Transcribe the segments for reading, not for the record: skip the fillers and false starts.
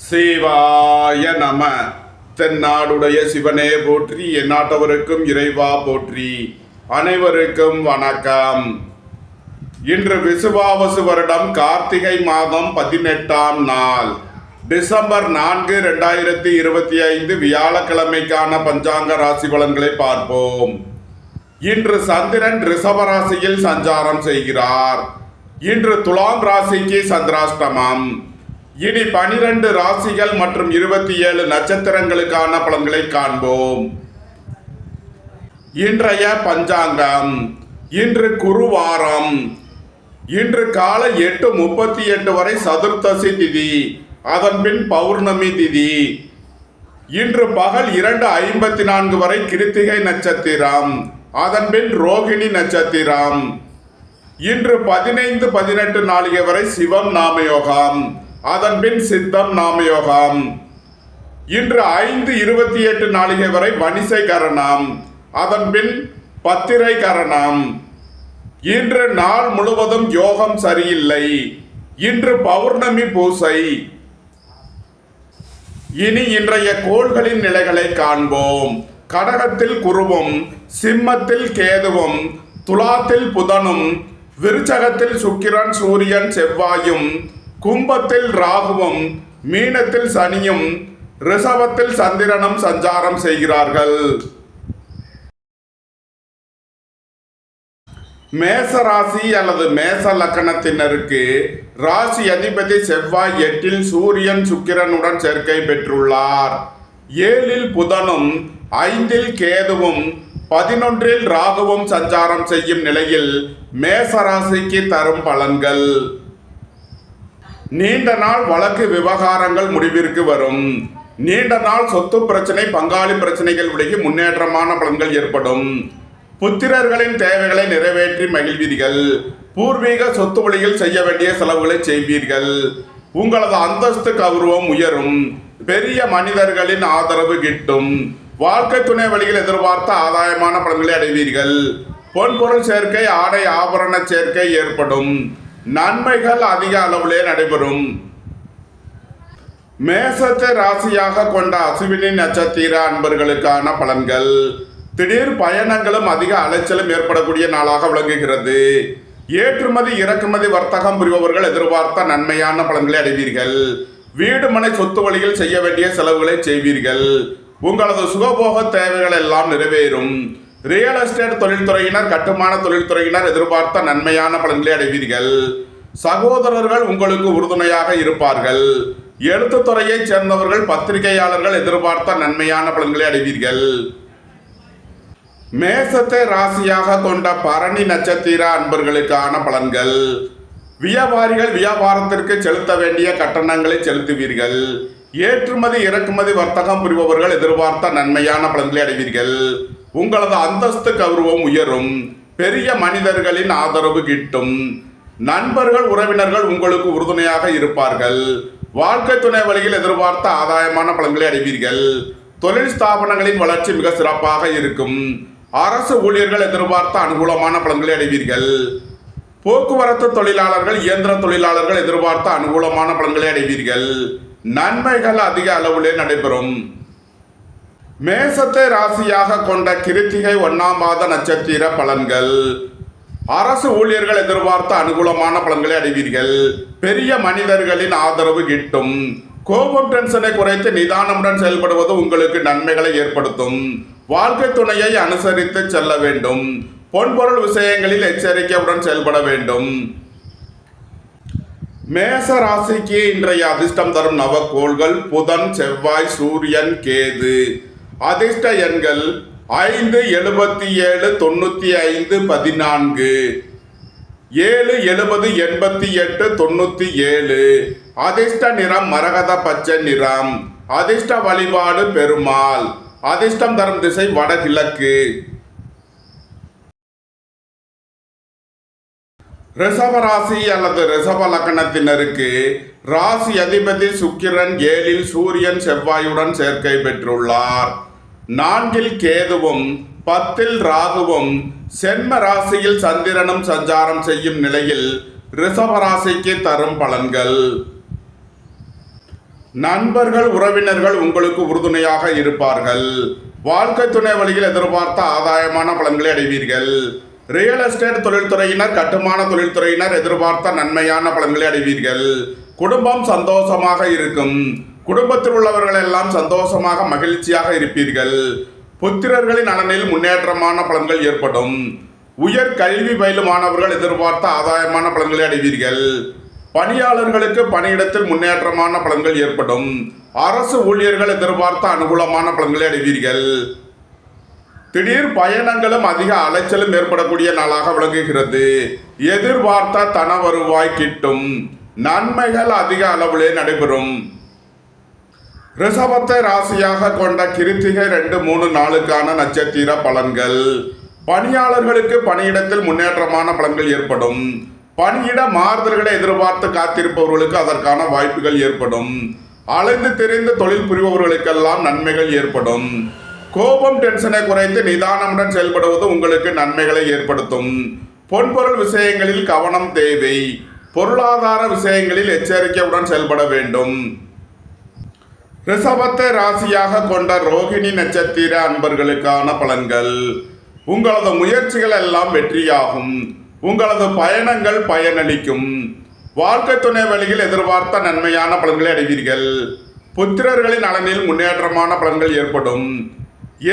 சிவாய நம. தென்னாடுடைய சிவனே போற்றி, எந்நாட்டவருக்கும் இறைவா போற்றி. அனைவருக்கும் வணக்கம். இன்று விசுவாவசு வருடம் கார்த்திகை மாதம் 18ஆம் நாள், டிசம்பர் 4, 2025 வியாழக்கிழமைக்கான பஞ்சாங்க ராசி பலன்களை பார்ப்போம். இன்று சந்திரன் ரிஷபராசியில் சஞ்சாரம் செய்கிறார். இன்று துலாம் ராசிக்கு சந்திராஷ்டமம். இனி 12 ராசிகள் மற்றும் 27 நட்சத்திரங்களுக்கான பலன்களை காண்போம். இன்றைய பஞ்சாங்கம். இன்று குருவாரம். இன்று காலை 8:38 வரை சதுர்த்தசி திதி, அதன் பின் பௌர்ணமி திதி. இன்று பகல் 2:54 வரை கிருத்திகை நட்சத்திரம், அதன் பின் ரோகிணி நட்சத்திரம். இன்று 15:18 நாளிகை வரை சிவம் நாமயோகம், அதன் பின் சித்தம் நாமயோகம். இன்று 5:28 நாளிகை வரை வணிசை கரணம், அதன் பின் பத்திரை கரணம். இன்று நாள் முழுவதும் யோகம் சரியில்லை. இன்று பௌர்ணமி பூசை. இனி இன்றைய கோள்களின் நிலைகளை காண்போம். கடகத்தில் குருவும், சிம்மத்தில் கேதுவும், துலாத்தில் புதனும், விருச்சகத்தில் சுக்கிரன் சூரியன் செவ்வாயும், கும்பத்தில் ராகுவும், மீனத்தில் சனியும், ரிஷபத்தில் சந்திரனும் சஞ்சாரம் செய்கிறார்கள். மேச ராசி அல்லது மேச லக்கணத்தினருக்கு ராசி அதிபதி செவ்வாய் 8இல் சூரியன் சுக்கிரனுடன் சேர்க்கை பெற்றுள்ளார். 7இல் புதனும், 5இல் கேதுவும், 11இல் ராகுவும் சஞ்சாரம் செய்யும் நிலையில் மேச ராசிக்கு தரும் பலன்கள். நீண்ட நாள் வழக்கு விவகாரங்கள் முடிவிற்கு வரும். நீண்ட நாள் சொத்து பிரச்சனை, பங்காளி பிரச்சனைகள் விலகி முன்னேற்றமான பலன்கள் ஏற்படும். புத்திரர்களின் தேவைகளை நிறைவேற்றி மகிழ்வீர்கள். பூர்வீக சொத்து வழியில் செய்ய வேண்டிய செலவுகளை செய்வீர்கள். உங்களது அந்தஸ்து கௌரவம் உயரும். பெரிய மனிதர்களின் ஆதரவு கிட்டும். வாழ்க்கை துணை வழியில் எதிர்பார்த்த ஆதாயமான பலன்களை அடைவீர்கள். பொன்பொருள் சேர்க்கை, ஆடை ஆபரண சேர்க்கை ஏற்படும். நன்மைகள் அதிக அளவிலே நடைபெறும். மேசத்தை ராசியாக கொண்ட அசுவினி நட்சத்திர அன்பர்களுக்கான பலன்கள். திடீர் பயணங்களும் அதிக அலைச்சலும் ஏற்படக்கூடிய நாளாக விளங்குகிறது. ஏற்றுமதி இறக்குமதி வர்த்தகம் புரிபவர்கள் எதிர்பார்த்த நன்மையான பலன்களை அடைவீர்கள். வீடு மனை சொத்து வழியில் செய்ய வேண்டிய செலவுகளை செய்வீர்கள். உங்களது சுகபோக தேவைகள் எல்லாம் நிறைவேறும். ரியல் எஸ்டேட் தொழில்துறையினர், கட்டுமான தொழில்துறையினர் எதிர்பார்த்த நன்மையான பலன்களை அடைவீர்கள். சகோதரர்கள் உங்களுக்கு உறுதுணையாக இருப்பார்கள். எழுத்துத்துறையைச் சேர்ந்தவர்கள், பத்திரிகையாளர்கள் எதிர்பார்த்த நன்மையான பலன்களை அடைவீர்கள். மேசத்தை ராசியாக கொண்ட பரணி நட்சத்திர அன்பர்களுக்கான பலன்கள். வியாபாரிகள் வியாபாரத்திற்கு செலுத்த வேண்டிய கட்டணங்களை செலுத்துவீர்கள். ஏற்றுமதி இறக்குமதி வர்த்தகம் புரிபவர்கள் எதிர்பார்த்த நன்மையான பலன்களை அடைவீர்கள். உங்களது அந்தஸ்து கௌரவம் உயரும். பெரிய மனிதர்களின் ஆதரவு கிட்டும். நண்பர்கள் உறவினர்கள் உங்களுக்கு உறுதுணையாக இருப்பார்கள். வாழ்க்கை துணை வழியில் எதிர்பார்த்த ஆதாயமான பலன்களை அடைவீர்கள். தொழில் ஸ்தாபனங்களின் வளர்ச்சி மிக சிறப்பாக இருக்கும். அரசு ஊழியர்கள் எதிர்பார்த்த அனுகூலமான பலன்களை அடைவீர்கள். போக்குவரத்து தொழிலாளர்கள், இயந்திர தொழிலாளர்கள் எதிர்பார்த்த அனுகூலமான பலன்களை அடைவீர்கள். நன்மைகள் அதிக அளவிலே நடைபெறும். மேசத்தை ராசியாக கொண்ட கிருத்திகை 1ஆம் மாத நட்சத்திர பலன்கள். அரசு ஊழியர்கள் எதிர்பார்த்த அனுகூலமான பலன்களை அடைவீர்கள். பெரிய மனிதர்களின் ஆதரவு கிட்டும். கோபம் டென்ஷனை குறைத்து நிதானமுடன் செயல்படுவது உங்களுக்கு நன்மைகளை ஏற்படுத்தும். வாழ்க்கை துணையை அனுசரித்து செல்ல வேண்டும். பொன்பொருள் விஷயங்களில் எச்சரிக்கையுடன் செயல்பட வேண்டும். மேச ராசிக்கு இன்றைய அதிர்ஷ்டம் தரும் நவக்கோள்கள் புதன், செவ்வாய், சூரியன், கேது. அதிர்ஷ்ட எண்கள் 5, 77, 95, 14, 7, 70, 88, 97. அதிர்ஷ்ட நிறம் மரகத பச்சை நிறம். அதிர்ஷ்ட வழிபாடு பெருமாள். அதிர்ஷ்டம் தரும் திசை வடகிழக்கு. ரிஷப ராசி அல்லது ரிஷப லக்கணத்தினருக்கு ராசி அதிபதி சுக்கிரன் 7இல் சூரியன் செவ்வாயுடன் சேர்க்கை பெற்றுள்ளார். 4இல் கேதுவும், 10இல் ராகுவும், சென்ம ராசியில் சந்திரனும் சஞ்சாரம் செய்யும் நிலையில் ரிஷபராசிக்கு தரும் பலன்கள். நண்பர்கள் உறவினர்கள் உங்களுக்கு உறுதுணையாக இருப்பார்கள். வாழ்க்கை துணை வழியில் எதிர்பார்த்த ஆதாயமான பலன்களை அடைவீர்கள். ரியல் எஸ்டேட் தொழில்துறையினர், கட்டுமான தொழில்துறையினர் எதிர்பார்த்த நன்மையான பலன்களை அடைவீர்கள். குடும்பம் சந்தோஷமாக இருக்கும். குடும்பத்தில் உள்ளவர்கள் எல்லாம் சந்தோஷமாக மகிழ்ச்சியாக இருப்பீர்கள். புத்திரர்களின் நலனில் முன்னேற்றமான பலன்கள் ஏற்படும். உயர் கல்வி பயிலும் மாணவர்கள் எதிர்பார்த்த ஆதாயமான பலன்களை அடைவீர்கள். பணியாளர்களுக்கு பணியிடத்தில் முன்னேற்றமான பலன்கள் ஏற்படும். அரசு ஊழியர்கள் எதிர்பார்த்த அனுகூலமான பலன்களை அடைவீர்கள். திடீர் பயணங்களும் அதிக அலைச்சலும் ஏற்படக்கூடிய நாளாக விளங்குகிறது. எதிர்பார்த்த தன வருவாய் கிட்டும். நன்மைகள் அதிக அளவிலே நடைபெறும். ரிஷபத்தை ராசியாக கொண்ட கிருத்திகை 2, 3, 4 நட்சத்திர பலன்கள். பணியாளர்களுக்கு பணியிடத்தில் முன்னேற்றமான பலன்கள் ஏற்படும். பணியிட மாறுதல்களை எதிர்பார்த்து காத்திருப்பவர்களுக்கு அதற்கான வாய்ப்புகள் ஏற்படும். அலைந்து தெரிந்து தொழில் புரிபவர்களுக்கெல்லாம் நன்மைகள் ஏற்படும். கோபம் டென்ஷனை குறைத்து நிதானமுடன் செயல்படுவது உங்களுக்கு நன்மைகளை ஏற்படுத்தும். பொன்பொருள் விஷயங்களில் கவனம் தேவை. பொருளாதார விஷயங்களில் எச்சரிக்கையுடன் செயல்பட வேண்டும். ரிஷபத்தை ராசியாக கொண்ட ரோகிணி நட்சத்திர அன்பர்களுக்கான பலன்கள். உங்களது முயற்சிகள் எல்லாம் வெற்றியாகும். உங்களது பயணங்கள் பயனளிக்கும். வாழ்க்கை துணை வழியில் எதிர்பார்த்த நன்மையான பலன்களை அடைவீர்கள். புத்திரர்களின் நலனில் முன்னேற்றமான பலன்கள் ஏற்படும்.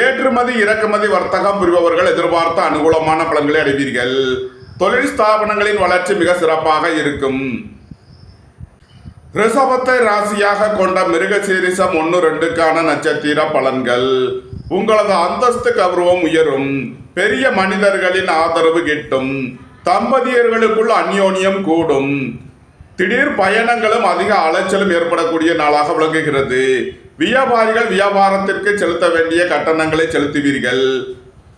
ஏற்றுமதி இறக்குமதி வர்த்தகம் புரிபவர்கள் எதிர்பார்த்த அனுகூலமான பலன்களை அடைவீர்கள். தொழில் ஸ்தாபனங்களின் வளர்ச்சி மிக சிறப்பாக இருக்கும். ரிஷபத்தை ராசியாக கொண்ட மிருகசீரிஷம் 1, 2 நட்சத்திர பலன்கள். உங்களது அந்தஸ்து கௌரவம் உயரும். பெரிய மனிதர்களின் ஆதரவு கிட்டும். தம்பதியர்களுக்குள் அந்யோன்யம் கூடும். திடீர் பயணங்களும் அதிக அலைச்சலும் ஏற்படக்கூடிய நாளாக விளங்குகிறது. வியாபாரிகள் வியாபாரத்திற்கு செலுத்த வேண்டிய கட்டணங்களை செலுத்துவீர்கள்.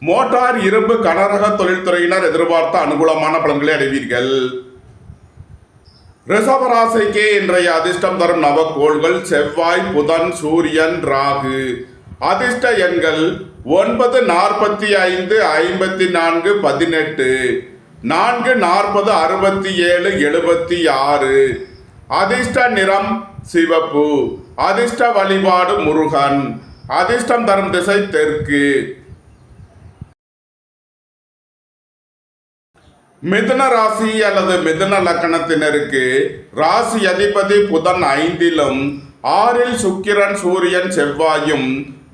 மோட்டார், இரும்பு, கனரக தொழில்துறையினர் எதிர்பார்த்த அனுகூலமான பலன்களை அடைவீர்கள். ரிஷபராசிக்கு இன்றைய அதிர்ஷ்டம் தரும் நவக்கோள்கள் செவ்வாய், புதன், சூரியன், ராகு. அதிர்ஷ்ட எண்கள் 9, 45, 54, 18, 4, 40, 67, 76. அதிர்ஷ்ட நிறம் சிவப்பு. அதிர்ஷ்ட வழிபாடு முருகன். அதிர்ஷ்டம் தரும் திசை தெற்கு. மிதுன ராசி அல்லது மிதுன லக்கணத்தினருக்கு ராசி அதிபதி புதன் 5லும், 6ல் சுக்கிரன், சூரியன், செவ்வாயும்,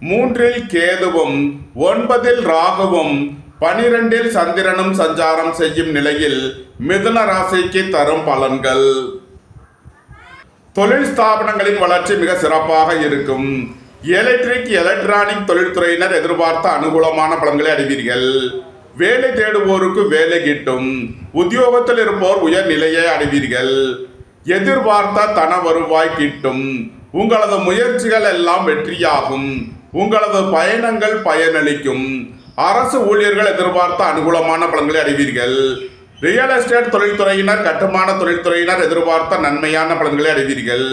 3ல் கேதுவும், 9ல் ராகுவும், 12ல் சந்திரனும் சஞ்சாரம் செய்யும் நிலையில் மிதுன ராசிக்கு தரும் பலன்கள். தொழில் ஸ்தாபனங்களின் வளர்ச்சி மிக சிறப்பாக இருக்கும். எலக்ட்ரிக், எலக்ட்ரானிக் தொழில்துறையினர் எதிர்பார்த்த அனுகூலமான பலன்களை அடைவீர்கள். வேலை தேடுவோருக்கு வேலை கிட்டும். உத்தியோகத்தில் இருப்போர் உயர் நிலையை அடைவீர்கள். எதிர்பார்த்த தன வருவாய் கிட்டும். உங்களது முயற்சிகள் எல்லாம் வெற்றியாகும். உங்களது பயணங்கள் பயனளிக்கும். அரசு ஊழியர்கள் எதிர்பார்த்த அனுகூலமான பலன்களை அடைவீர்கள். ரியல் எஸ்டேட் தொழில்துறையினர், கட்டுமான தொழில்துறையினர் எதிர்பார்த்த நன்மையான பலன்களை அடைவீர்கள்.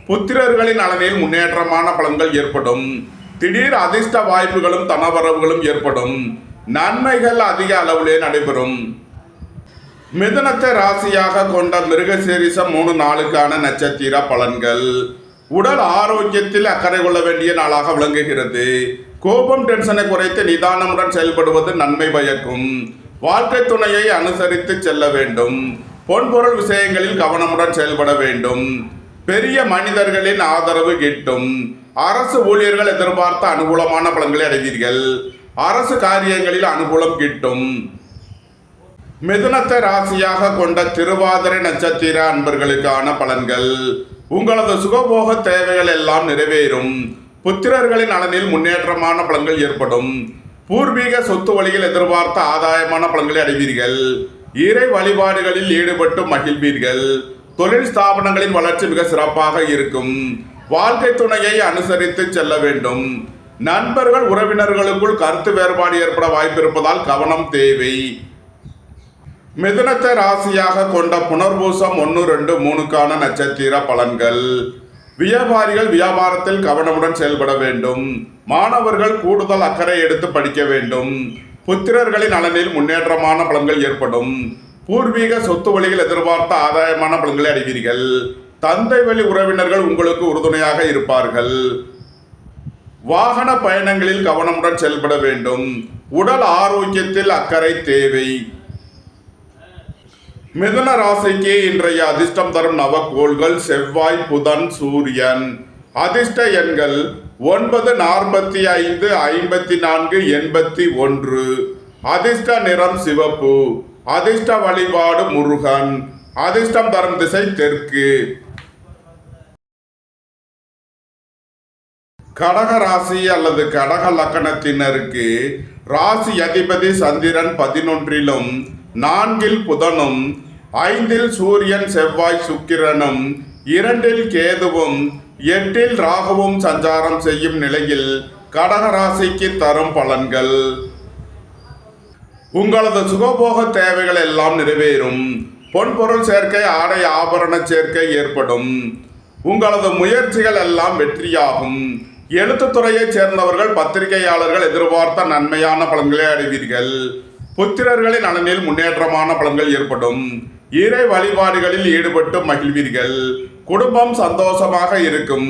புத்திரர்களின் நலனில் முன்னேற்றமான பலன்கள் ஏற்படும். திடீர் அதிர்ஷ்ட வாய்ப்புகளும் தனவரவுகளும் ஏற்படும். நன்மைகள் அதிக அளவிலே நடைபெறும். மிதுனத்தை ராசியாக கொண்ட மிருகசீரிஷம் 3, 4 நட்சத்திர பலன்கள். உடல் ஆரோக்கியத்தில் அக்கறை கொள்ள வேண்டிய நாளாக விளங்குகிறது. கோபம் டென்ஷனை குறைத்து நிதானமுடன் செயல்படுவது நன்மை பயக்கும். வாழ்க்கை துணையை அனுசரித்து செல்ல வேண்டும். பொன்பொருள் விஷயங்களில் கவனமுடன் செயல்பட வேண்டும். பெரிய மனிதர்களின் ஆதரவு கிட்டும். அரசு ஊழியர்கள் எதிர்பார்த்த அனுகூலமான பலன்களை அடைவீர்கள். அரசு காரியங்களில் அனுகூலம் கிட்டும். மிதுனத்தை ராசியாக கொண்ட திருவாதிரை நட்சத்திர அன்பர்களுக்கான பலன்கள். உங்களது சுகபோக தேவைகள் எல்லாம் நிறைவேறும். புத்திரர்களின் நலனில் முன்னேற்றமான பலன்கள் ஏற்படும். பூர்வீக சொத்து வழியில் எதிர்பார்த்த ஆதாயமான பலன்களை அடைவீர்கள். இறை வழிபாடுகளில் ஈடுபட்டு மகிழ்வீர்கள். தொழில் ஸ்தாபனங்களின் வளர்ச்சி மிக சிறப்பாக இருக்கும். வாழ்க்கை துணையை அனுசரித்து செல்ல வேண்டும். நண்பர்கள் உறவினர்களுக்குள் கருத்து வேறுபாடு ஏற்பட வாய்ப்பு இருப்பதால் கவனம் தேவை. மிதுனத்தை ராசியாக கொண்ட புனர்பூசம் 1, 2, 3 நட்சத்திர பலன்கள். வியாபாரிகள் வியாபாரத்தில் கவனமுடன் செயல்பட வேண்டும். மாணவர்கள் கூடுதல் அக்கறை எடுத்து படிக்க வேண்டும். புத்திரர்களின் நலனில் முன்னேற்றமான பலன்கள் ஏற்படும். பூர்வீக சொத்து வழியில் எதிர்பார்த்த ஆதாயமான பலன்களை அடைவீர்கள். தந்தை வழி உறவினர்கள் உங்களுக்கு உறுதுணையாக இருப்பார்கள். வாகன பயணங்களில் கவனமுடன் செயல்பட வேண்டும். உடல் ஆரோக்கியத்தில் அக்கறை தேவை. மிதுன ராசிக்கு இன்றைய அதிர்ஷ்டம் தரும் நவக்கோள்கள் செவ்வாய், புதன், சூரியன். அதிர்ஷ்ட எண்கள் 9, 45, 54, 81. அதிர்ஷ்ட நிறம் சிவப்பு. அதிர்ஷ்ட வழிபாடு முருகன். அதிர்ஷ்டம் தரும் திசை தெற்கு. கடக ராசி அல்லது கடக லக்கணத்தினருக்கு ராசி அதிபதி சந்திரன் 11லும் 4ல் புதனும் 5ல் சூரியன், செவ்வாய், சுக்கிரனும் 2ல் கேதுவும் 8ல் ராகுவும் சஞ்சாரம் செய்யும் நிலையில் கடக ராசிக்கு தரும் பலன்கள். உங்களது சுகபோக தேவைகள் எல்லாம் நிறைவேறும். பொன்பொருள் சேர்க்கை, ஆடை ஆபரண சேர்க்கை ஏற்படும். உங்களது முயற்சிகள் எல்லாம் வெற்றியாகும். எழுத்துத்துறையைச் சேர்ந்தவர்கள், பத்திரிகையாளர்கள் எதிர்பார்த்த நன்மையான பலன்களை அடைவீர்கள். புத்திரர்களின் நலனில் முன்னேற்றமான பலன்கள் ஏற்படும். இறை வழிபாடுகளில் ஈடுபட்டு மகிழ்வீர்கள். குடும்பம் சந்தோஷமாக இருக்கும்.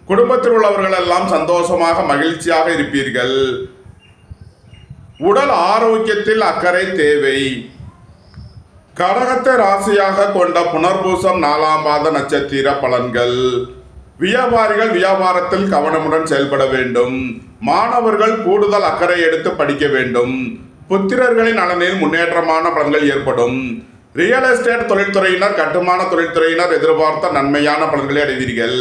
குடும்பத்தில் உள்ளவர்கள் எல்லாம் சந்தோஷமாக மகிழ்ச்சியாக இருப்பீர்கள். உடல் ஆரோக்கியத்தில் அக்கறை தேவை. கடகத்தை ராசியாக கொண்ட புனர்பூசம் 4ஆம் பாத நட்சத்திர பலன்கள். வியாபாரிகள் வியாபாரத்தில் கவனமுடன் செயல்பட வேண்டும். மாணவர்கள் கூடுதல் அக்கறை எடுத்து படிக்க வேண்டும். புத்திரர்களின் நலனில் முன்னேற்றமான பலன்கள் ஏற்படும். ரியல் எஸ்டேட் தொழில்துறையினர், கட்டுமான தொழில்துறையினர் எதிர்பார்த்த நன்மையான பலன்களை அடைவீர்கள்.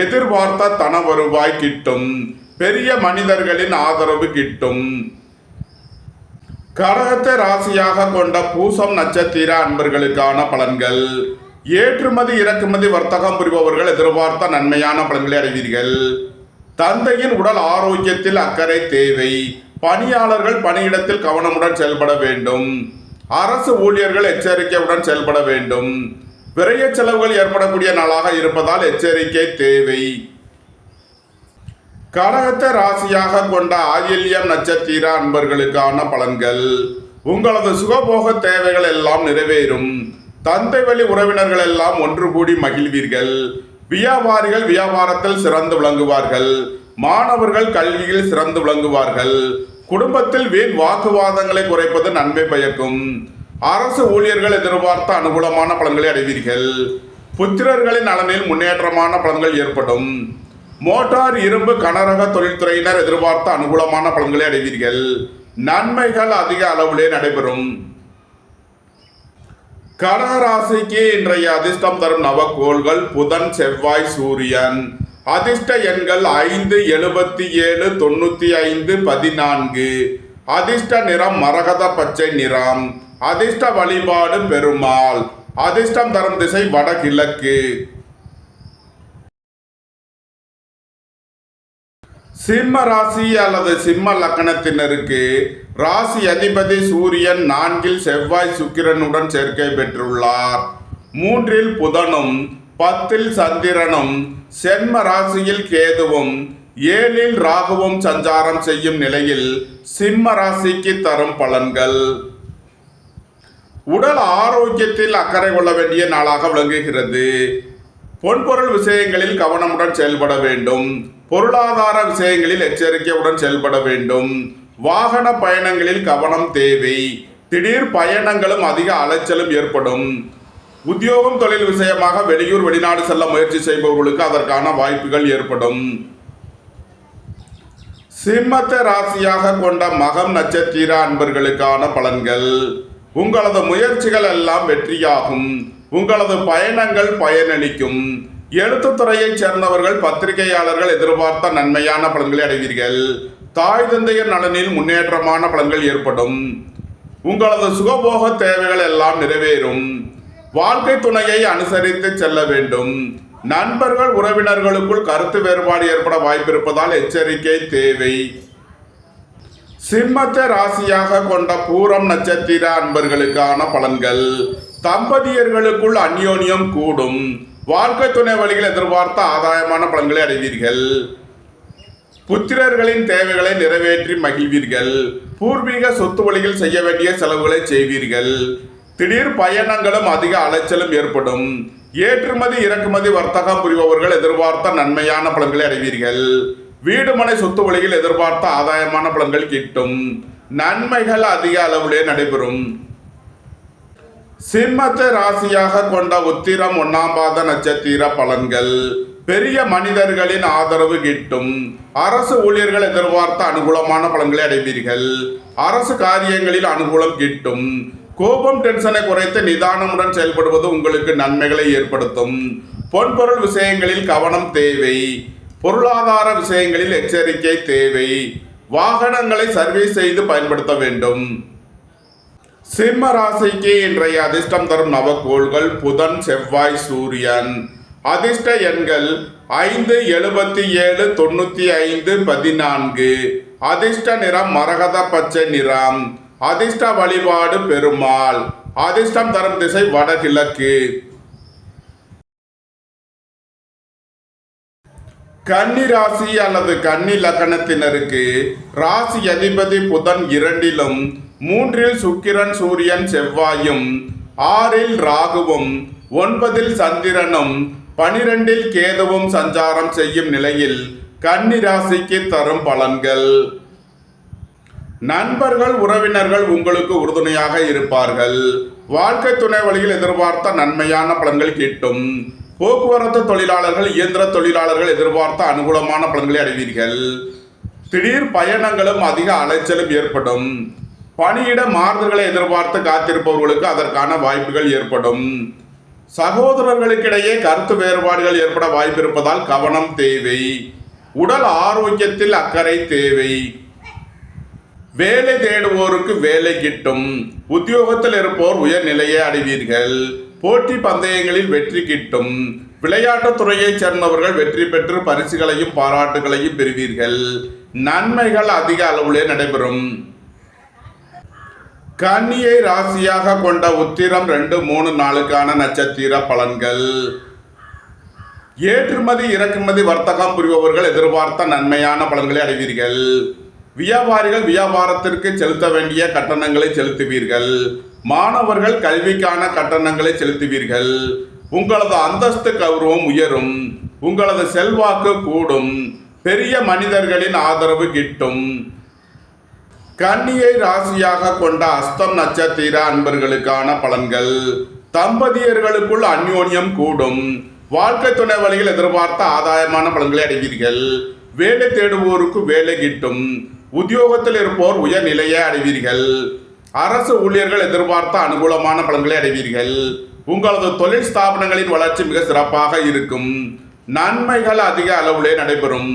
எதிர்பார்த்த தன வருவாய் கிட்டும். பெரிய மனிதர்களின் ஆதரவு கிட்டும். கடகத்தை ராசியாக கொண்ட பூசம் நட்சத்திர அன்பர்களுக்கான பலன்கள். ஏற்றுமதி இறக்குமதி வர்த்தகம் புரிபவர்கள் எதிர்பார்த்த நன்மையான பலன்களை அடைவீர்கள். தந்தையின் உடல் ஆரோக்கியத்தில் அக்கறை தேவை. பணியாளர்கள் பணியிடத்தில் கவனமுடன் செயல்பட வேண்டும். அரசு ஊழியர்கள் எச்சரிக்கையுடன் செயல்பட வேண்டும். விரைய செலவுகள் ஏற்படக்கூடிய நாளாக இருப்பதால் எச்சரிக்கை தேவை. கடகத்தை ராசியாக கொண்ட ஆயில்யம் நட்சத்திர அன்பர்களுக்கான பலன்கள். உங்களது சுகபோக தேவைகள் எல்லாம் நிறைவேறும். தந்தை வழி உறவினர்கள் எல்லாம் ஒன்று கூடி மகிழ்வீர்கள். வியாபாரிகள் வியாபாரத்தில் சிறந்து விளங்குவார்கள். மாணவர்கள் கல்வியில் சிறந்து விளங்குவார்கள். குடும்பத்தில் வீண் வாக்குவாதங்களை குறைப்பது நன்மை பயக்கும். அரசு ஊழியர்கள் எதிர்பார்த்த அனுகூலமான பலன்களை அடைவீர்கள். புத்திரர்களின் நலனில் முன்னேற்றமான பலன்கள் ஏற்படும். மோட்டார், இரும்பு, கனரக தொழில்துறையினர் எதிர்பார்த்த அனுகூலமான பலன்களை அடைவீர்கள். நன்மைகள் அதிக அளவிலே நடைபெறும். கடகராசிக்கு இன்றைய அதிர்ஷ்டம் தரும் நவக்கோள்கள் புதன், செவ்வாய், சூரியன். அதிர்ஷ்ட எண்கள் 5, 77, 95, 14. அதிர்ஷ்ட நிறம் மரகத பச்சை நிறம். அதிர்ஷ்ட வழிபாடு பெருமாள். அதிர்ஷ்டம் தரும் திசை வடகிழக்கு. சிம்ம ராசி அல்லது சிம்ம லக்கணத்தினருக்கு ராசி அதிபதி சூரியன் 4ல் செவ்வாய், சுக்கிரனுடன் சேர்க்கை பெற்றுள்ளார். 3ல் புதனும் 10ல் சந்திரனும் சென்ம ராசியில் கேதுவும் 7ல் ராகுவும் சஞ்சாரம் செய்யும் நிலையில் சிம்ம ராசிக்கு தரும் பலன்கள். உடல் ஆரோக்கியத்தில் அக்கறை கொள்ள வேண்டிய நாளாக விளங்குகிறது. பொன்பொருள் விஷயங்களில் கவனமுடன் செயல்பட வேண்டும். பொருளாதார விஷயங்களில் எச்சரிக்கையுடன் செயல்பட வேண்டும். வாகன பயணங்களில் கவனம் தேவை. திடீர் பயணங்களும் அதிக அலைச்சலும் ஏற்படும். உத்தியோகம், தொழில் விஷயமாக வெளியூர் வெளிநாடு செல்ல முயற்சி செய்பவர்களுக்கு அதற்கான வாய்ப்புகள் ஏற்படும். சிம்மத்தை ராசியாக கொண்ட மகம் நட்சத்திர அன்பர்களுக்கான பலன்கள். உங்களது முயற்சிகள் எல்லாம் வெற்றியாகும். உங்களது பயணங்கள் பயனளிக்கும். எழுத்துத்துறையைச் சேர்ந்தவர்கள், பத்திரிகையாளர்கள் எதிர்பார்த்த நன்மையான பலன்களை அடைவீர்கள். தாய் தந்தையர் நலனில் முன்னேற்றமான பலன்கள் ஏற்படும். உங்களது சுகபோக தேவைகள் எல்லாம் நிறைவேறும். வாழ்க்கை துணையை அனுசரித்து செல்ல வேண்டும். நண்பர்கள் உறவினர்களுக்குள் கருத்து வேறுபாடு ஏற்பட வாய்ப்பிருப்பதால் எச்சரிக்கை தேவை. சிம்மத்தை ராசியாக கொண்ட பூரம் நட்சத்திர அன்பர்களுக்கான பலன்கள். தம்பதியர்களுக்குள் அந்யோன்யம் கூடும். வாழ்க்கை துணை வழிகள் எதிர்பார்த்த ஆதாயமான பலன்களை அடைவீர்கள். புத்திரர்களின் தேவைகளை நிறைவேற்றி மகிழ்வீர்கள். பூர்வீக சொத்து வழியில் செய்ய வேண்டிய செலவுகளை செய்வீர்கள். திடீர் பயணங்களும் அதிக அலைச்சலும் ஏற்படும். ஏற்றுமதி இறக்குமதி வர்த்தகம் புரிபவர்கள் எதிர்பார்த்த நன்மையான பலன்களை அடைவீர்கள். வீடு மனை சொத்து வழியில் எதிர்பார்த்த ஆதாயமான பலன்கள் கிட்டும். நன்மைகள் அதிக அளவிலே நடைபெறும். சிம்மத்தை ராசியாக கொண்ட உத்திரம் 1ஆம் பாத நட்சத்திர பலன்கள். பெரிய மனிதர்களின் ஆதரவு கிட்டும். அரசு ஊழியர்கள் எதிர்பார்த்த அனுகூலமான பலன்களை அடைவீர்கள். அரசு காரியங்களில் அனுகூலம் கிட்டும். கோபம் டென்ஷனை குறைத்து நிதானமுடன் செயல்படுவது உங்களுக்கு நன்மைகளை ஏற்படுத்தும். பொன்பொருள் விஷயங்களில் கவனம் தேவை. பொருளாதார விஷயங்களில் எச்சரிக்கை தேவை. வாகனங்களை சர்வீஸ் செய்து பயன்படுத்த வேண்டும். சிம்ம ராசிக்கு இன்றைய அதிர்ஷ்டம் தரும் நவக்கோள்கள் புதன், செவ்வாய், சூரியன். அதிர்ஷ்ட எண்கள் 5, 77, 95, 14. அதிர்ஷ்ட நிறம் மரகத பச்சை நிறம். அதிர்ஷ்ட வழிபாடு பெருமாள். அதிர்ஷ்டம் தரும் திசை வடகிழக்கு. கன்னி ராசி அல்லது கன்னி லக்னத்தினருக்கு ராசி அதிபதி புதன் 2லும் 3ல் சுக்கிரன், சூரியன், செவ்வாயும், 6ல் ராகுவும், 9ல் சந்திரனும், 12ல் கேதுவும் சஞ்சாரம் செய்யும் நிலையில் கன்னி ராசிக்கு தரும் பலன்கள். நண்பர்கள், உறவினர்கள் உங்களுக்கு உறுதுணையாக இருப்பார்கள். வாழ்க்கை துணை வழியில் எதிர்பார்த்த நன்மையான பலன்கள் கிட்டும். போக்குவரத்து தொழிலாளர்கள், இயந்திர தொழிலாளர்கள் எதிர்பார்த்த அனுகூலமான பலன்களை அடைவீர்கள். திடீர் பயணங்களும் அதிக அலைச்சலும் ஏற்படும். பணியிட மாறுதல்களை எதிர்பார்த்து காத்திருப்பவர்களுக்கு அதற்கான வாய்ப்புகள் ஏற்படும். சகோதரர்களுக்கிடையே கருத்து வேறுபாடுகள் ஏற்பட வாய்ப்பு இருப்பதால் கவனம் தேவை. உடல் ஆரோக்கியத்தில் அக்கறை தேவை. வேலை தேடுவோருக்கு வேலை கிட்டும். உத்தியோகத்தில் இருப்போர் உயர்நிலையை அடைவீர்கள். போட்டி பந்தயங்களில் வெற்றி கிட்டும். விளையாட்டுத் துறையைச் சேர்ந்தவர்கள் வெற்றி பெற்று பரிசுகளையும் பாராட்டுகளையும் பெறுவீர்கள். நன்மைகள் அதிக அளவிலே நடைபெறும். கன்னியை ராசியாக கொண்ட உத்திரம் 2, 3, 4க்கான நட்சத்திர பலன்கள். ஏற்றுமதி இறக்குமதி வர்த்தகம் புரிபவர்கள் எதிர்பார்த்த நன்மையான பலன்களை அடைவீர்கள். வியாபாரிகள் வியாபாரத்திற்கு செலுத்த வேண்டிய கட்டணங்களை செலுத்துவீர்கள். மாணவர்கள் கல்விக்கான கட்டணங்களை செலுத்துவீர்கள். உங்களது அந்தஸ்து கௌரவம் உயரும். உங்களது செல்வாக்கு கூடும். பெரிய மனிதர்களின் ஆதரவு கிட்டும். கன்னியை ராசியாக கொண்ட அஸ்தம் நட்சத்திர அன்பர்களுக்கான பலன்கள். தம்பதியர்களுக்குள் அந்யோன்யம் கூடும். வாழ்க்கை துணை வழியில் எதிர்பார்த்த ஆதாயமான பலன்களை அடைவீர்கள். வேலை தேடுவோருக்கு வேலை கிட்டும். உத்தியோகத்தில் இருப்போர் உயர்நிலையை அடைவீர்கள். அரசு ஊழியர்கள் எதிர்பார்த்த அனுகூலமான பலன்களை அடைவீர்கள். உங்களது தொழில் ஸ்தாபனங்களின் வளர்ச்சி மிக சிறப்பாக இருக்கும். நன்மைகள் அதிக அளவிலே நடைபெறும்.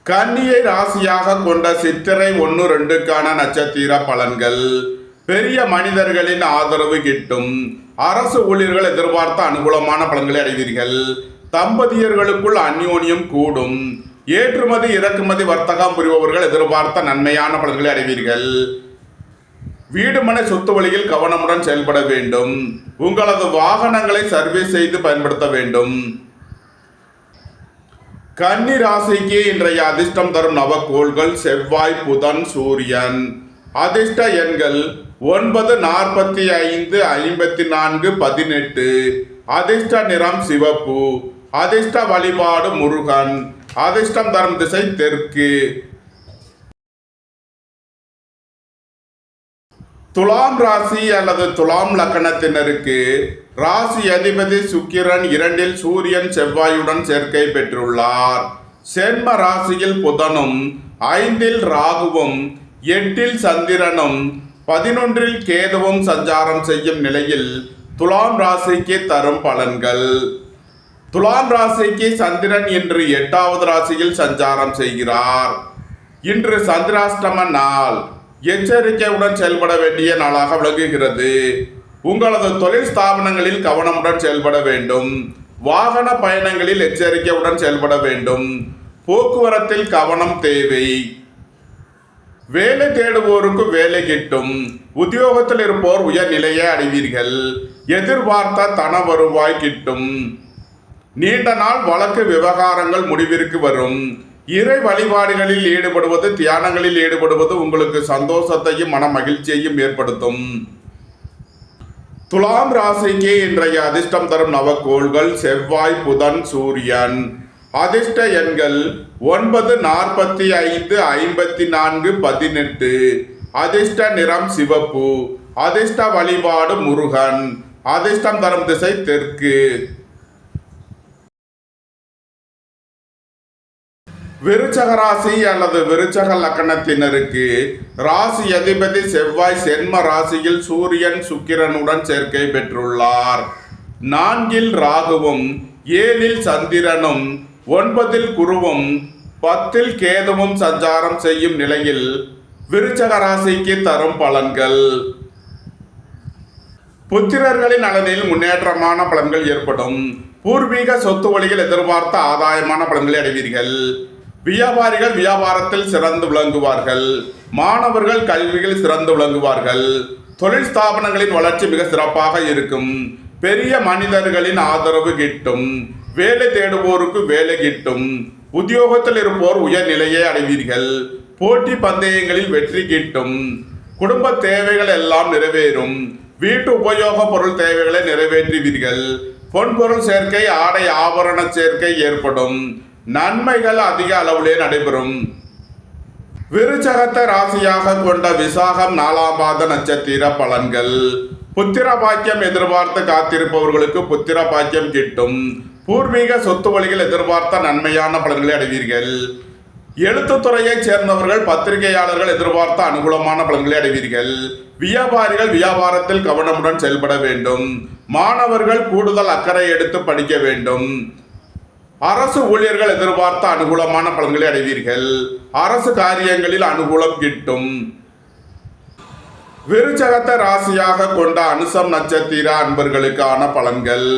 கன்னியை ராசியாக கொண்ட சித்திரை 1, 2க்கான நட்சத்திர பலன்கள். பெரிய மனிதர்களின் ஆதரவு கிட்டும். அரசு ஊழியர்கள் எதிர்பார்த்த அனுகூலமான பலன்களை அடைவீர்கள். தம்பதியர்களுக்குள் அந்யோன்யம் கூடும். ஏற்றுமதி இறக்குமதி வர்த்தகம் புரிபவர்கள் எதிர்பார்த்த நன்மையான பலன்களை அடைவீர்கள். வீடு மனை சொத்து வழியில் கவனமுடன் செயல்பட வேண்டும். உங்களது வாகனங்களை சர்வீஸ் செய்து பயன்படுத்த வேண்டும். கன்னி ராசிக்கு இன்றைய அதிர்ஷ்டம் தரும் நவக்கோள்கள் செவ்வாய், புதன், சூரியன். அதிர்ஷ்ட எண்கள் 9, 45, 54, 18. அதிர்ஷ்ட நிறம் சிவப்பு. அதிர்ஷ்ட வழிபாடு முருகன். அதிர்ஷ்டம் தரும் திசை தெற்கு. துலாம் ராசி அல்லது துலாம் லக்னத்தினருக்கு ராசி அதிபதி சுக்கிரன் 2ல் சூரியன், செவ்வாயுடன் சேர்க்கை பெற்றுள்ளார். சென்ம ராசியில் புதனும், 5ல் ராகுவும், 8ல் சந்திரனும், 11ல் கேதுவும் சஞ்சாரம் செய்யும் நிலையில் துலாம் ராசிக்கு தரும் பலன்கள். துலாம் ராசிக்கு சந்திரன் இன்று 8வது ராசியில் சஞ்சாரம் செய்கிறார். இன்று சந்திராஷ்டம நாள். எச்சரிக்கையுடன் செயல்பட வேண்டிய நாளாக விளங்குகிறது. உங்களது தொழில் ஸ்தாபனங்களில் கவனமுடன் செயல்பட வேண்டும். வாகன பயணங்களில் எச்சரிக்கையுடன் செயல்பட வேண்டும். போக்குவரத்தில் கவனம் தேவை. வேலை தேடுவோருக்கு வேலை கிட்டும். உத்தியோகத்தில் இருப்போர் உயர்நிலையை அடைவீர்கள். எதிர்பார்த்த தன வருவாய் கிட்டும். நீண்ட நாள் வழக்கு விவகாரங்கள் முடிவிற்கு வரும். இறை வழிபாடுகளில் ஈடுபடுவது, தியானங்களில் ஈடுபடுவது உங்களுக்கு சந்தோஷத்தையும் மன மகிழ்ச்சியையும் ஏற்படுத்தும். துலாம் ராசிக்கு இன்றைய அதிர்ஷ்டம் தரும் நவக்கோள்கள் செவ்வாய், புதன், சூரியன். அதிர்ஷ்ட எண்கள் 9, 45, 54, 18. அதிர்ஷ்ட நிறம் சிவப்பு. அதிர்ஷ்ட வழிபாடு முருகன். அதிர்ஷ்டம் தரும் திசை தெற்கு. விருச்சக ராசி அல்லது விருச்சக லக்கணத்தினருக்கு ராசி அதிபதி செவ்வாய் சென்ம ராசியில் சூரியன் சுக்கிரனுடன் சேர்க்கை பெற்றுள்ளார். 4 ராகுவும் 7 சந்திரனும் 9 குருவும் 10 கேதுவும் சஞ்சாரம் செய்யும் நிலையில் விருச்சக ராசிக்கு தரும் பலன்கள். புத்திரர்களின் நலனில் முன்னேற்றமான பலன்கள் ஏற்படும். பூர்வீக சொத்து வழியில் எதிர்பார்த்த ஆதாயமான பலன்களை அடைவீர்கள். வியாபாரிகள் வியாபாரத்தில் சிறந்து விளங்குவார்கள். மாணவர்கள் கல்வியில் சிறந்து விளங்குவார்கள். தொழில் ஸ்தாபனங்களின் வளர்ச்சி மிக சிறப்பாக இருக்கும். பெரிய மனிதர்களின் ஆதரவு கிட்டும். வேலை தேடுவோருக்கு வேலை கிட்டும். உத்தியோகத்தில் இருப்போர் உயர்நிலையை அடைவீர்கள். போட்டி பந்தயங்களில் வெற்றி கிட்டும். குடும்ப தேவைகள் எல்லாம் நிறைவேறும். வீட்டு உபயோக பொருள் தேவைகளை நிறைவேற்றுவீர்கள். பொன்பொருள் சேர்க்கை, ஆடை ஆபரண சேர்க்கை ஏற்படும். நன்மைகள் அதிக அளவிலே நடைபெறும். விருச்சகத்தை ராசியாக கொண்ட விசாகம் 4ஆம் பாத நட்சத்திர பலன்கள். புத்திர பாக்கியம் எதிர்பார்த்து காத்திருப்பவர்களுக்கு புத்திர பாக்கியம் கிட்டும். பூர்வீக சொத்து வழியில் எதிர்பார்த்த நன்மையான பலன்களை அடைவீர்கள். எழுத்துத்துறையைச் சேர்ந்தவர்கள் பத்திரிகையாளர்கள் எதிர்பார்த்த அனுகூலமான பலன்களை அடைவீர்கள். வியாபாரிகள் வியாபாரத்தில் கவனமுடன் செயல்பட வேண்டும். மாணவர்கள் கூடுதல் அக்கறை எடுத்து படிக்க வேண்டும். அரசு ஊழியர்கள் எதிர்பார்த்த அனுகூலமான பலன்களை அடைவீர்கள். அரசு காரியங்களில் அனுகூலம் கிட்டும். விருச்சகத்தை ராசியாக கொண்ட அனுசம் நட்சத்திர அன்பர்களுக்கான பலன்கள்.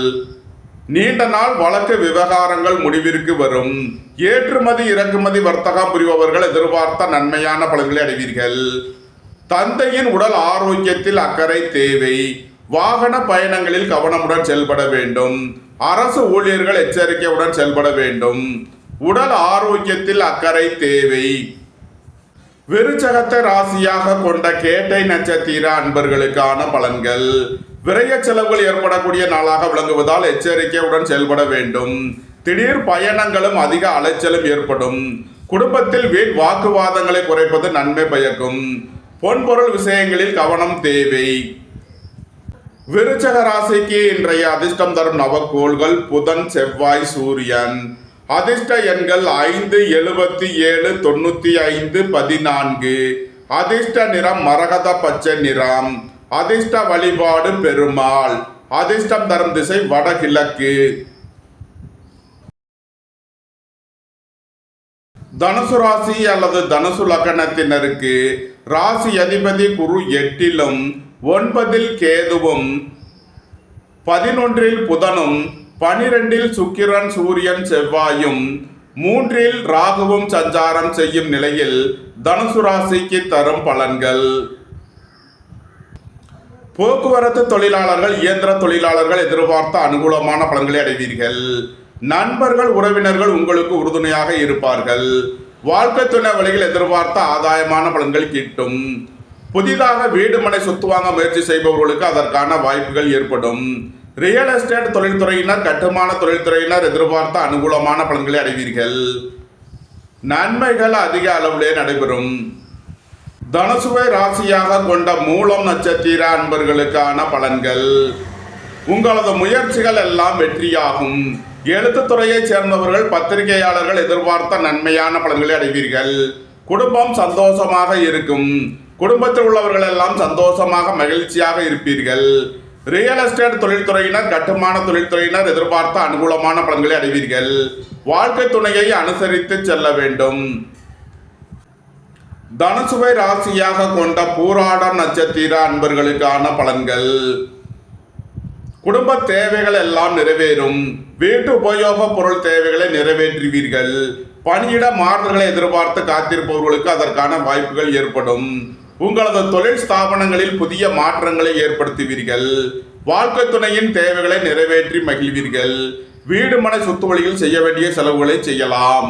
நீண்ட நாள் வழக்கு விவகாரங்கள் முடிவிற்கு வரும். ஏற்றுமதி இறக்குமதி வர்த்தகம் புரிபவர்கள் எதிர்பார்த்த நன்மையான பலன்களை அடைவீர்கள். தந்தையின் உடல் ஆரோக்கியத்தில் அக்கறை தேவை. வாகன பயணங்களில் கவனமுடன் செயல்பட வேண்டும். அரசு ஊழியர்கள் எச்சரிக்கையுடன் செயல்பட வேண்டும். உடல் ஆரோக்கியத்தில் அக்கறை தேவை. விருச்சகத்தை ராசியாக கொண்ட கேட்டை நட்சத்திர அன்பர்களுக்கான பலன்கள். விரய செலவுகள் ஏற்படக்கூடிய நாளாக விளங்குவதால் எச்சரிக்கையுடன் செயல்பட வேண்டும். திடீர் பயணங்களும் அதிக அலைச்சலும் ஏற்படும். குடும்பத்தில் வீண் வாக்குவாதங்களை குறைப்பது நன்மை பயக்கும். பொன்பொருள் விஷயங்களில் கவனம் தேவை. விருச்சக ராசிக்கு இன்றைய அதிர்ஷ்டம் தரும் நவக்கோள்கள் புதன், செவ்வாய், சூரியன். அதிர்ஷ்ட எண்கள் 5, 77, 95, 14. அதிர்ஷ்ட நிறம் மரகத பச்சை நிறம். அதிர்ஷ்ட வழிபாடு பெருமாள். அதிர்ஷ்டம் தரும் திசை வடகிழக்கு. தனுசு ராசி அல்லது தனுசு லக்கணத்தினருக்கு ராசி அதிபதி குரு 8லும் 9 கேதுவும் 11 புதனும் 12 சுக்கிரன் சூரியன் செவ்வாயும் 3 ராகுவும் சஞ்சாரம் செய்யும் நிலையில் தனுசு ராசிக்கு தரும் பலன்கள். போக்குவரத்து தொழிலாளர்கள் இயந்திர தொழிலாளர்கள் எதிர்பார்த்த அனுகூலமான பலன்களை அடைவீர்கள். நண்பர்கள் உறவினர்கள் உங்களுக்கு உறுதுணையாக இருப்பார்கள். வாழ்க்கை துணை வழியில் எதிர்பார்த்த ஆதாயமான பலன்கள் கிட்டும். புதிதாக வீடு மனை சொத்து வாங்க முயற்சி செய்பவர்களுக்கு அதற்கான வாய்ப்புகள் ஏற்படும். ரியல் எஸ்டேட் தொழில்துறையினர் கட்டுமான தொழில்துறையினர் எதிர்பார்த்த அனுகூலமான பலன்களை அடைவீர்கள். நன்மைகள் அதிக அளவிலே நடைபெறும். தனுசுவை ராசியாக கொண்ட மூலம் நட்சத்திர அன்பர்களுக்கான பலன்கள். உங்களது முயற்சிகள் எல்லாம் வெற்றியாகும். எழுத்துத்துறையைச் சேர்ந்தவர்கள் பத்திரிகையாளர்கள் எதிர்பார்த்த நன்மையான பலன்களை அடைவீர்கள். குடும்பம் சந்தோஷமாக இருக்கும். குடும்பத்தில் உள்ளவர்கள் எல்லாம் சந்தோஷமாக மகிழ்ச்சியாக இருப்பீர்கள். ரியல் எஸ்டேட் தொழில்துறையினர் கட்டுமான தொழில்துறையினர் எதிர்பார்த்த அனுகூலமான பலன்களை அடைவீர்கள். வாழ்க்கை துணையை அனுசரித்து செல்ல வேண்டும். தனுசுவை ராசியாக கொண்ட பூராடம் நட்சத்திர அன்பர்களுக்கான பலன்கள். குடும்ப தேவைகள் எல்லாம் நிறைவேறும். வீட்டு உபயோக பொருள் தேவைகளை நிறைவேற்றுவீர்கள். பணியிட மாறுதல்களை எதிர்பார்த்து காத்திருப்பவர்களுக்கு அதற்கான வாய்ப்புகள் ஏற்படும். உங்களது தொழில் ஸ்தாபனங்களில் புதிய மாற்றங்களை ஏற்படுத்துவீர்கள். வாழ்க்கை துணையின் தேவைகளை நிறைவேற்றி மகிழ்வீர்கள். வீடு மனை சொத்து வழியில் செய்ய வேண்டிய செலவுகளை செய்யலாம்.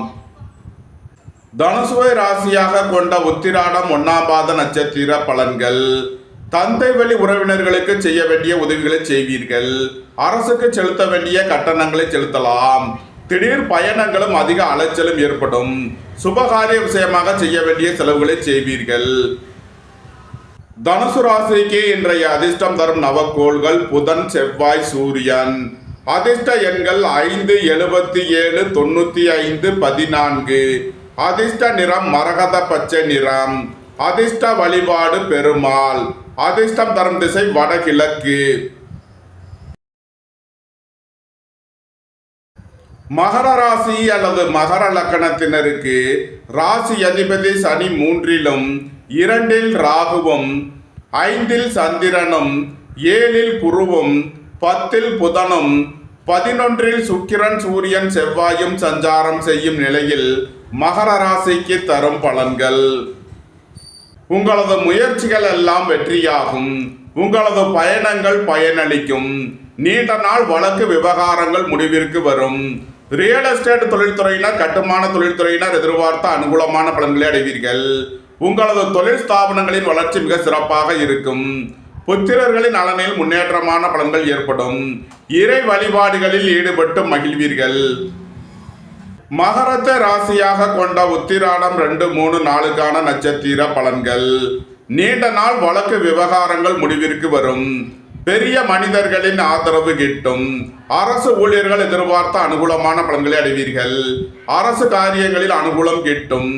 தனுசுவை ராசியாக கொண்ட உத்திராடம் 1ஆம் பாத நட்சத்திர பலன்கள். தந்தை வழி உறவினர்களுக்கு செய்ய வேண்டிய உதவிகளை செய்வீர்கள். அரசுக்கு செலுத்த வேண்டிய கட்டணங்களை செலுத்தலாம். திடீர் பயணங்களும் அதிக அலைச்சலும் ஏற்படும். சுபகாரிய விஷயமாக செய்ய வேண்டிய செலவுகளை செய்வீர்கள். தனுசு ராசிக்கு இன்றைய அதிர்ஷ்டம் தரும் நவக்கோள்கள் புதன், செவ்வாய், சூரியன். அதிர்ஷ்ட எண்கள் 5, 77, 95, 14. அதிர்ஷ்ட நிறம் மரகத பச்சை நிறம். அதிர்ஷ்ட வழிபாடு பெருமாள். அதிர்ஷ்டம் தரும் திசை வடகிழக்கு. மகர ராசி அல்லது மகர லக்கணத்தினருக்கு ராசி அதிபதி சனி 3லும் 2ல் ராகுவும் 5ல் சந்திரனும் 7ல் குருவும் 10ல் புதனும் 11ல் சுக்கிரன், சூரியன், செவ்வாயும் சஞ்சாரம் செய்யும் நிலையில் மகர ராசிக்கு தரும் பலன்கள். உங்களது முயற்சிகள் எல்லாம் வெற்றியாகும். உங்களது பயணங்கள் பயனளிக்கும். நீண்ட நாள் வழக்கு விவகாரங்கள் முடிவிற்கு வரும். ரியல் எஸ்டேட் தொழில்துறையினர், கட்டுமான தொழில்துறையினர் எதிர்பார்த்த அனுகூலமான பலன்களை அடைவீர்கள். உங்களது தொழில் ஸ்தாபனங்களின் வளர்ச்சி மிக சிறப்பாக இருக்கும். புத்திரர்களின் நலனில் முன்னேற்றமான பலன்கள் ஏற்படும். இறை வழிபாடுகளில் ஈடுபட்டு மகிழ்வீர்கள். மகரத்தை ராசியாக கொண்ட உத்திராடம் 2, 3, 4க்கான நட்சத்திர பலன்கள். நீண்ட நாள் வழக்கு விவகாரங்கள் முடிவிற்கு வரும். பெரிய மனிதர்களின் ஆதரவு கிட்டும். அரசு ஊழியர்கள் எதிர்பார்த்த அனுகூலமான பலன்களை அடைவீர்கள். அரசு காரியங்களில் அனுகூலம் கிட்டும்.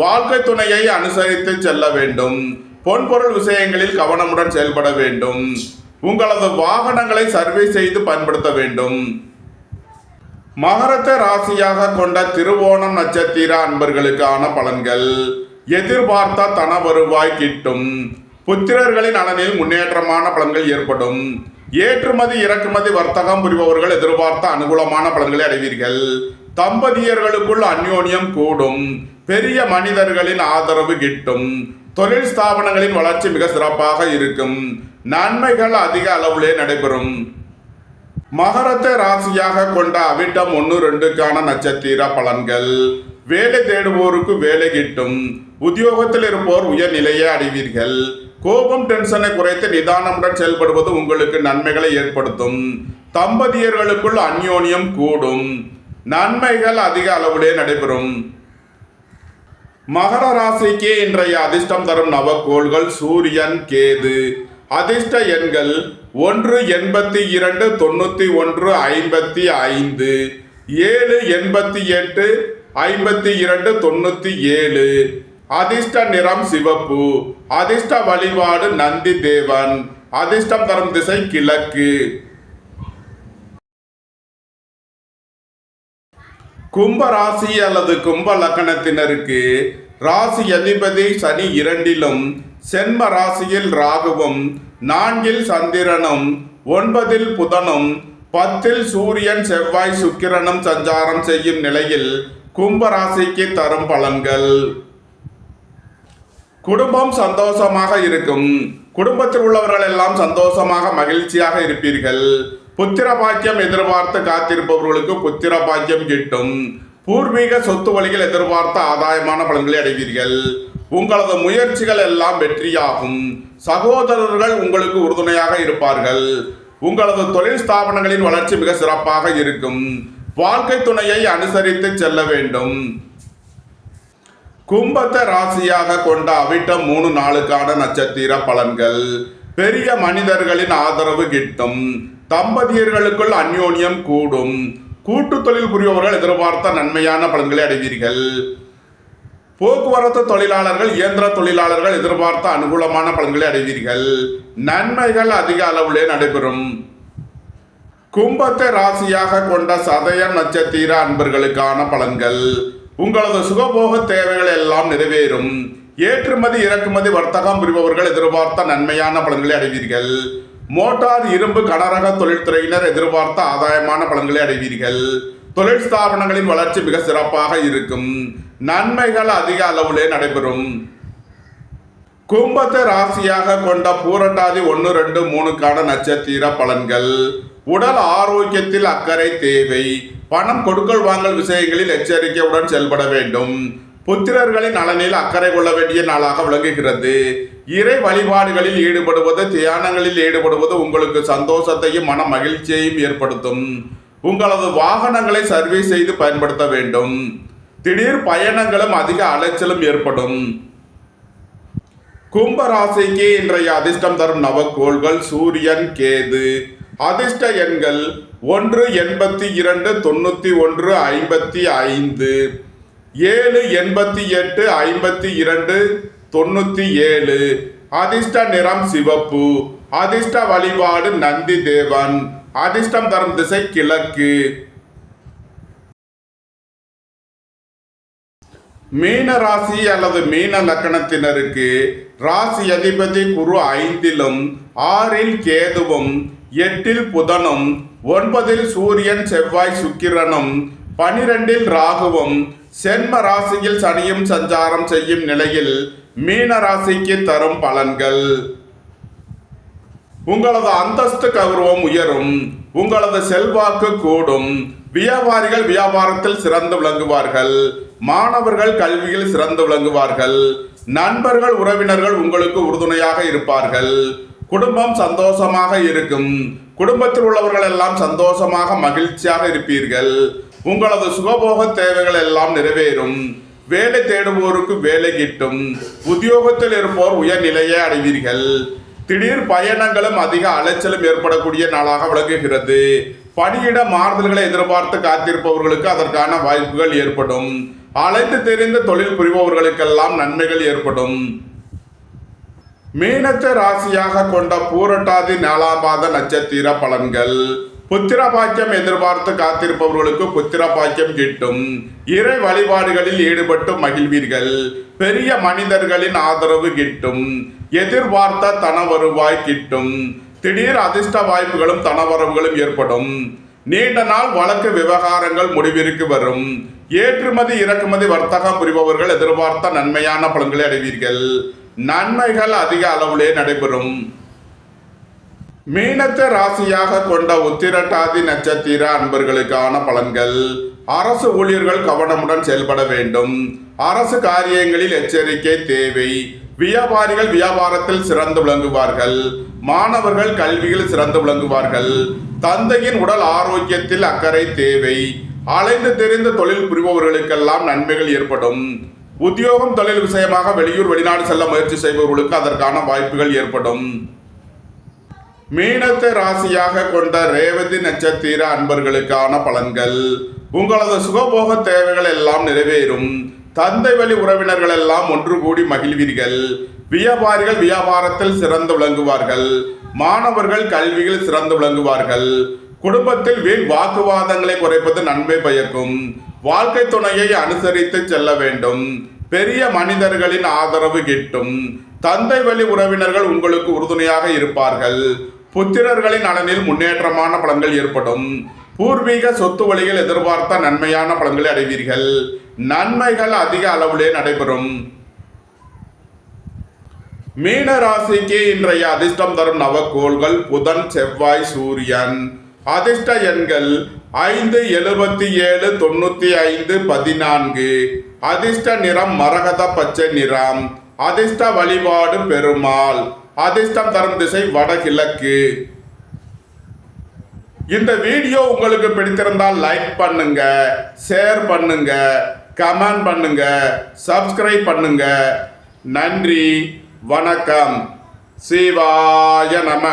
வாழ்க்கை துணையை அனுசரித்து செல்ல வேண்டும். பொன்பொருள் விஷயங்களில் கவனமுடன் செயல்பட வேண்டும். உங்களது வாகனங்களை சர்வீஸ் செய்து பயன்படுத்த வேண்டும். மகரத்தை ராசியாக கொண்ட திருவோணம் நட்சத்திர அன்பர்களுக்கான பலன்கள். எதிர்பார்த்த தன வருவாய் கிட்டும். புத்திரர்களின் நலனில் முன்னேற்றமான பலன்கள் ஏற்படும். ஏற்றுமதி இறக்குமதி வர்த்தகம் புரிபவர்கள் எதிர்பார்த்த அனுகூலமான பலன்களை அடைவீர்கள். தம்பதியர்களுக்குள் அந்யோன்யம் கூடும். பெரிய மனிதர்களின் ஆதரவு கிட்டும். தொழில் ஸ்தாபனங்களின் வளர்ச்சி மிக சிறப்பாக இருக்கும். நன்மைகள் அதிக அளவிலே நடைபெறும். மகரத்தை ராசியாக கொண்ட அவிட்டம் 1, 2க்கான நட்சத்திர பலன்கள். வேலை தேடுவோருக்கு வேலை கிட்டும். உத்தியோகத்தில் இருப்போர் உயர்நிலையை அடைவீர்கள். கோபம் டென்ஷனை குறைத்து நிதானமுடன் செயல்படுவது உங்களுக்கு நன்மைகளை ஏற்படுத்தும். தம்பதியர்களுக்குள் அந்யோன்யம் கூடும். நன்மைகள் அதிக அளவிலே நடைபெறும். மகர ராசிக்கு இன்றைய அதிர்ஷ்டம் தரும் நவக்கோள்கள் சூரியன், கேது. அதிர்ஷ்ட எண்கள் 1, 82, 91, 55, 7, 88, 52, 97. அதிர்ஷ்ட நிறம் சிவப்பு. அதிர்ஷ்ட வழிபாடு நந்தி தேவன். அதிர்ஷ்டம் தரும் திசை கிழக்கு. கும்ப ராசி அல்லது கும்ப லக்கணத்தினருக்கு ராசி அதிபதி சனி 2லும் சென்ம ராசியில் ராகுவும் 4ல் சந்திரனும் 9ல் புதனும் 10ல் சூரியன், செவ்வாய், சுக்கிரனும் சஞ்சாரம் செய்யும் நிலையில் கும்ப ராசிக்கு தரும் பலன்கள். குடும்பம் சந்தோஷமாக இருக்கும். குடும்பத்தில் உள்ளவர்கள் எல்லாம் சந்தோஷமாக மகிழ்ச்சியாக இருப்பீர்கள். புத்திர பாக்கியம் எதிர்பார்த்து காத்திருப்பவர்களுக்கு புத்திர பாக்கியம் கிட்டும். பூர்வீக சொத்து வழிகள் எதிர்பார்த்த ஆதாயமான பலன்களை அடைவீர்கள். உங்களது முயற்சிகள் எல்லாம் வெற்றியாகும். சகோதரர்கள் உங்களுக்கு உறுதுணையாக இருப்பார்கள். உங்களது தொழில் ஸ்தாபனங்களின் வளர்ச்சி மிக சிறப்பாக இருக்கும். வாழ்க்கை துணையை அனுசரித்து செல்ல வேண்டும். கும்பத்தை ராசியாக கொண்ட அவிட்டம் 3, 4க்கான நட்சத்திர பலன்கள். பெரிய மனிதர்களின் ஆதரவு கிட்டும். தம்பதியர்களுக்குள் அந்யோன்யம் கூடும். கூட்டு தொழில் புரிபவர்கள் எதிர்பார்த்த நன்மையான பலன்களை அடைவீர்கள். போக்குவரத்து தொழிலாளர்கள், இயந்திர தொழிலாளர்கள் எதிர்பார்த்த அனுகூலமான பலன்களை அடைவீர்கள். நன்மைகள் அதிக அளவிலே நடைபெறும். கும்பத்தை ராசியாக கொண்ட சதயம் நட்சத்திர அன்பர்களுக்கான பலன்கள். உங்களது சுகபோக தேவைகள் எல்லாம் நிறைவேறும். ஏற்றுமதி இறக்குமதி வர்த்தகம் புரிபவர்கள் எதிர்பார்த்த நன்மையான பலன்களை அடைவீர்கள். மோட்டார், இரும்பு, கனரக தொழில்துறையினர் எதிர்பார்த்த ஆதாயமான பலன்களை அடைவீர்கள். தொழில் ஸ்தாபனங்களின் வளர்ச்சி மிக சிறப்பாக இருக்கும். நன்மைகள் அதிக அளவிலே நடைபெறும். கும்பத்தை ராசியாக கொண்ட பூரட்டாதி 1, 2, 3க்கான நட்சத்திர பலன்கள். உடல் ஆரோக்கியத்தில் அக்கறை தேவை. பணம் கொடுக்கல் வாங்கல் விஷயங்களில் எச்சரிக்கையுடன் செயல்பட வேண்டும். புத்திரர்களின் நலனில் அக்கறை கொள்ள வேண்டிய நாளாக விளங்குகிறது. இறை வழிபாடுகளில் ஈடுபடுவது, தியானங்களில் ஈடுபடுவது உங்களுக்கு சந்தோஷத்தையும் மன மகிழ்ச்சியையும் ஏற்படுத்தும். உங்களது வாகனங்களை சர்வீஸ் செய்து பயன்படுத்த வேண்டும். திடீர் பயணங்களும் அதிக அலைச்சலும் ஏற்படும். கும்பராசிக்கு இன்றைய அதிர்ஷ்டம் தரும் நவக்கோள்கள் சூரியன், கேது. அதிர்ஷ்ட எண்கள் 1, 82, 91, 55, 7, 88, 52, 97. அதிர்ஷ்ட நிறம் சிவப்பு. அதிர்ஷ்ட வழிபாடு நந்தி தேவன். அதிர்ஷ்டம் தரும் திசை கிழக்கு. மீன ராசி அல்லது மீன லக்கணத்தினருக்கு ராசி அதிபதி குரு 5லும் 6ல் கேதுவும் 8ல் புதனும் 9ல் சூரியன், செவ்வாய், சுக்கிரனும் 12ல் ராகுவும் சென்ம ராசியில் சனியும் சஞ்சாரம் செய்யும் நிலையில் மீன ராசிக்கு தரும் பலன்கள். உங்களது அந்தஸ்து கௌரவம் உயரும். உங்களது செல்வாக்கு கூடும். வியாபாரிகள் வியாபாரத்தில் சிறந்து விளங்குவார்கள். மாணவர்கள் கல்வியில் சிறந்து விளங்குவார்கள். நண்பர்கள், உறவினர்கள் உங்களுக்கு உறுதுணையாக இருப்பார்கள். குடும்பம் சந்தோஷமாக இருக்கும். குடும்பத்தில் உள்ளவர்கள் எல்லாம் சந்தோஷமாக மகிழ்ச்சியாக இருப்பீர்கள். உங்களது சுகபோக தேவைகள் எல்லாம் நிறைவேறும். வேலை தேடுவோருக்கு வேலை கிட்டும். உத்தியோகத்தில் இருப்போர் உயர்நிலையை அடைவீர்கள். திடீர் பயணங்களும் அதிக அலைச்சலும் ஏற்படக்கூடிய நாளாக விளங்குகிறது. பணியிட மாறுதல்களை எதிர்பார்த்து காத்திருப்பவர்களுக்கு அதற்கான வாய்ப்புகள் ஏற்படும். அலைந்து தெரிந்து தொழில் புரிபவர்களுக்கெல்லாம் நன்மைகள் ஏற்படும். மீனத்தை ராசியாக கொண்ட பூரட்டாதி 4ஆம் பாத நட்சத்திர பலன்கள். புத்திர பாக்கியம் எதிர்பார்த்து காத்திருப்பவர்களுக்கு புத்திர பாக்கியம் கிட்டும். இறை வழிபாடுகளில் ஈடுபட்டு மகிழ்வீர்கள். பெரிய மனிதர்களின் ஆதரவு கிட்டும். எதிர்பார்த்த தன வருவாய் கிட்டும். திடீர் அதிர்ஷ்ட வாய்ப்புகளும் தனவரவுகளும் ஏற்படும். நீண்ட நாள் வழக்கு விவகாரங்கள் முடிவிற்கு வரும். ஏற்றுமதி இறக்குமதி வர்த்தகம் புரிபவர்கள் எதிர்பார்த்த நன்மையான பலன்களை அடைவீர்கள். நன்மைகள் அதிக அளவிலே நடைபெறும். மீனத்தை ராசியாக கொண்ட உத்திரட்டாதி நட்சத்திர அன்பர்களுக்கான பலன்கள். அரசு ஊழியர்கள் கவனமுடன் செயல்பட வேண்டும். அரசு காரியங்களில் எச்சரிக்கை தேவை. வியாபாரிகள் வியாபாரத்தில் சிறந்து விளங்குவார்கள். மாணவர்கள் கல்வியில் சிறந்து விளங்குவார்கள். தந்தையின் உடல் ஆரோக்கியத்தில் அக்கறை தேவை. அலைந்து தெரிந்து தொழில் புரிபவர்களுக்கெல்லாம் நன்மைகள் ஏற்படும். உத்தியோகம் தொழில் விஷயமாக வெளியூர் வெளிநாடு செல்ல முயற்சி செய்பவர்களுக்கு அதற்கான வாய்ப்புகள் ஏற்படும். மீனத்தை ராசியாக கொண்ட ரேவதி நட்சத்திர அன்பர்களுக்கான பலன்கள். உங்களது சுகபோக தேவைகள் எல்லாம் நிறைவேறும். தந்தை வழி உறவினர்கள் எல்லாம் ஒன்று கூடி மகிழ்வீர்கள். வியாபாரிகள் வியாபாரத்தில் சிறந்து விளங்குவார்கள். மாணவர்கள் கல்வியில் சிறந்து விளங்குவார்கள். குடும்பத்தில் வீண் வாக்குவாதங்களை குறைப்பது நன்மை பயக்கும். வாழ்க்கை துணையை அனுசரித்து செல்ல வேண்டும். பெரிய மனிதர்களின் ஆதரவு கிட்டும். தந்தை வழி உறவினர்கள் உங்களுக்கு உறுதுணையாக இருப்பார்கள். புத்திரர்களின் நலனில் முன்னேற்றமான பலன்கள் ஏற்படும். பூர்வீக சொத்து வழியில் எதிர்பார்த்த நன்மையான பலன்களை அடைவீர்கள். நன்மைகள் அதிக அளவிலே நடைபெறும். மீன ராசிக்கு இன்றைய அதிர்ஷ்டம் தரும் நவக்கோள்கள் புதன், செவ்வாய், சூரியன். அதிர்ஷ்ட எண்கள் 5, 77, 95, 14. அதிர்ஷ்ட நிறம் மரகத பச்சை நிறம். அதிர்ஷ்ட வழிபாடு பெருமாள். அதிர்ஷ்டம் தரும் திசை வடகிழக்கு. இந்த வீடியோ உங்களுக்கு பிடித்திருந்தால் லைக் பண்ணுங்க, ஷேர் பண்ணுங்க, கமெண்ட் பண்ணுங்க, சப்ஸ்கிரைப் பண்ணுங்க. நன்றி, வணக்கம். சிவாய நம.